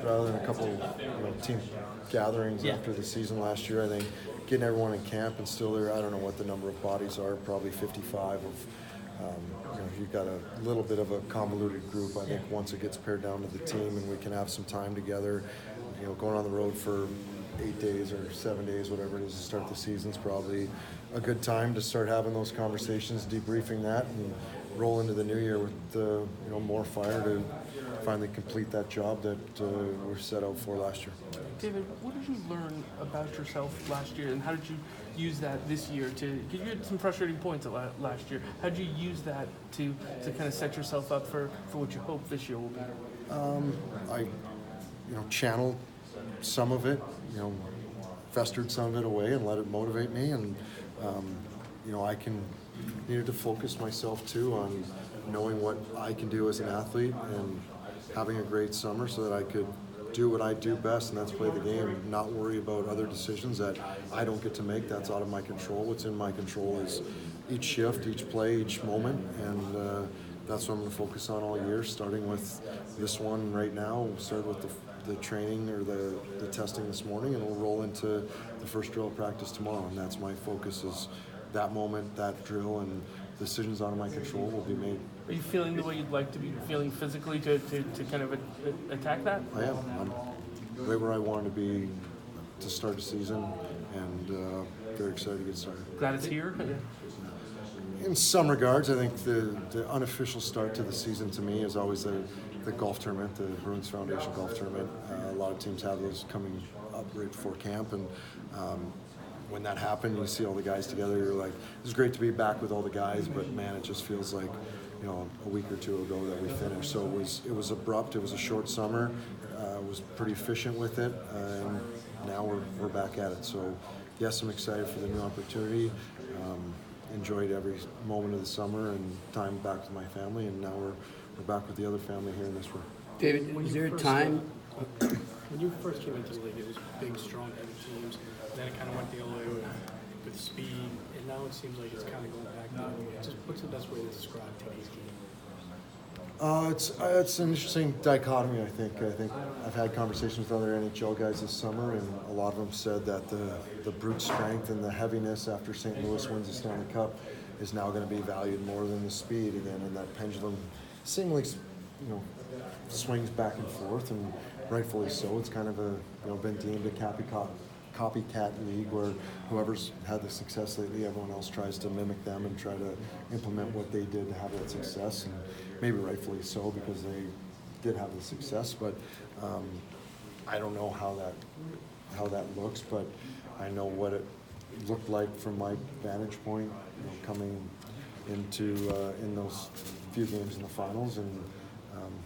rather than a couple team gatherings after the season last year. I think getting everyone in camp and still there, I don't know what the number of bodies are, probably 55 of you've got a little bit of a convoluted group. I think once it gets paired down to the team and we can have some time together, going on the road for 8 days or 7 days, whatever it is to start the season is probably a good time to start having those conversations, debriefing that, and roll into the new year with more fire to finally complete that job that we were set out for last year. David, what did you learn about yourself last year, and how did you use that this year because you had some frustrating points last year. How did you use that to kind of set yourself up for what you hope this year will be? I channeled some of it, festered some of it away and let it motivate me, and I needed to focus myself too on knowing what I can do as an athlete and having a great summer so that I could do what I do best, and that's play the game, not worry about other decisions that I don't get to make. That's out of my control. What's in my control is each shift, each play, each moment, and that's what I'm going to focus on all year, starting with this one right now. We'll start with the training or the testing this morning, and we'll roll into the first drill practice tomorrow, and that's my focus is that moment, that drill, and decisions out of my control will be made. Are you feeling the way you'd like to be feeling physically to kind of attack that? I am. I'm right where I want to be to start the season, and very excited to get started. Glad it's here? In some regards, I think the unofficial start to the season to me is always the golf tournament, the Bruins Foundation golf tournament. A lot of teams have those coming up right before camp, and when that happened, you see all the guys together, you're like, it's great to be back with all the guys, but man, it just feels like a week or two ago that we finished. So it was abrupt. It was a short summer. Was pretty efficient with it, and now we're back at it. So yes, I'm excited for the new opportunity. Enjoyed every moment of the summer and time back with my family, and now we're back with the other family here in this room. David, was there a time? When you first came into the league, it was big, strong, heavy teams. Then it kind of went the other way with speed, and now it seems like it's kind of going back the other way. Just what's the best way to describe today's game? It's an interesting dichotomy, I think. I've had conversations with other NHL guys this summer, and a lot of them said that the brute strength and the heaviness after St. Louis wins the Stanley Cup is now going to be valued more than the speed again, and that pendulum seemingly, swings back and forth, and rightfully so. It's kind of been deemed a copycat league where whoever's had the success lately, everyone else tries to mimic them and try to implement what they did to have that success, and maybe rightfully so because they did have the success, but I don't know how that looks, but I know what it looked like from my vantage point, coming into in those few games in the finals, and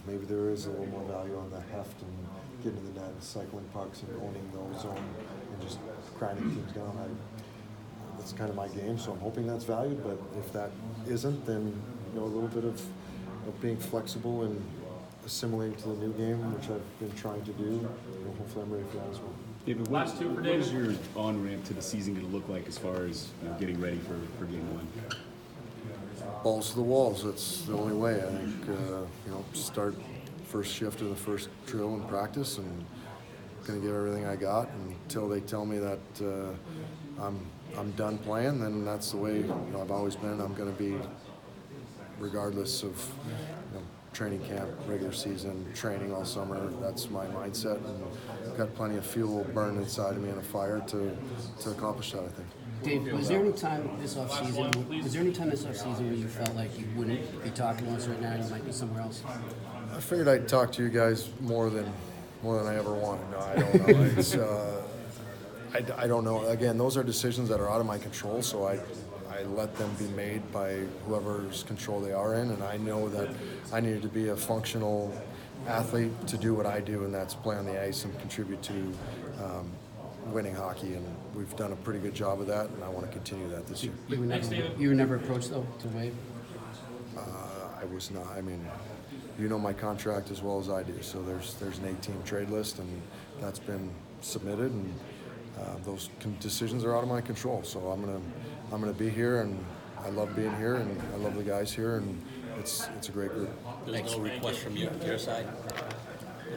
maybe there is a little more value on the heft and getting to the net and cycling pucks and owning those zone and just grinding teams down. That's kind of my game, so I'm hoping that's valued, but if that isn't, then a little bit of being flexible and assimilating to the new game, which I've been trying to do. Hopefully I'm ready for that as well. David, what is your on-ramp to the season going to look like as far as getting ready for game one? Balls to the walls. That's the only way. I think, start first shift of the first drill and practice, and going to give everything I got until they tell me that I'm done playing. Then that's the way I've always been. I'm going to be, regardless of training camp, regular season, training all summer. That's my mindset, and I've got plenty of fuel burned inside of me and a fire to accomplish that, I think. Dave, was there any time this offseason where you felt like you wouldn't be talking to us right now and you might be somewhere else? I figured I'd talk to you guys more than I ever wanted. No, I don't know. It's, I don't know. Again, those are decisions that are out of my control, so I let them be made by whoever's control they are in, and I know that I needed to be a functional athlete to do what I do, and that's play on the ice and contribute to winning hockey, and we've done a pretty good job of that, and I want to continue that this year. You were never approached, though, to Waive? I was not. I mean, my contract as well as I do, so there's an 8-team trade list, and that's been submitted, and those decisions are out of my control. So I'm gonna be here, and I love being here, and I love the guys here, and it's a great group. There's no request from your side?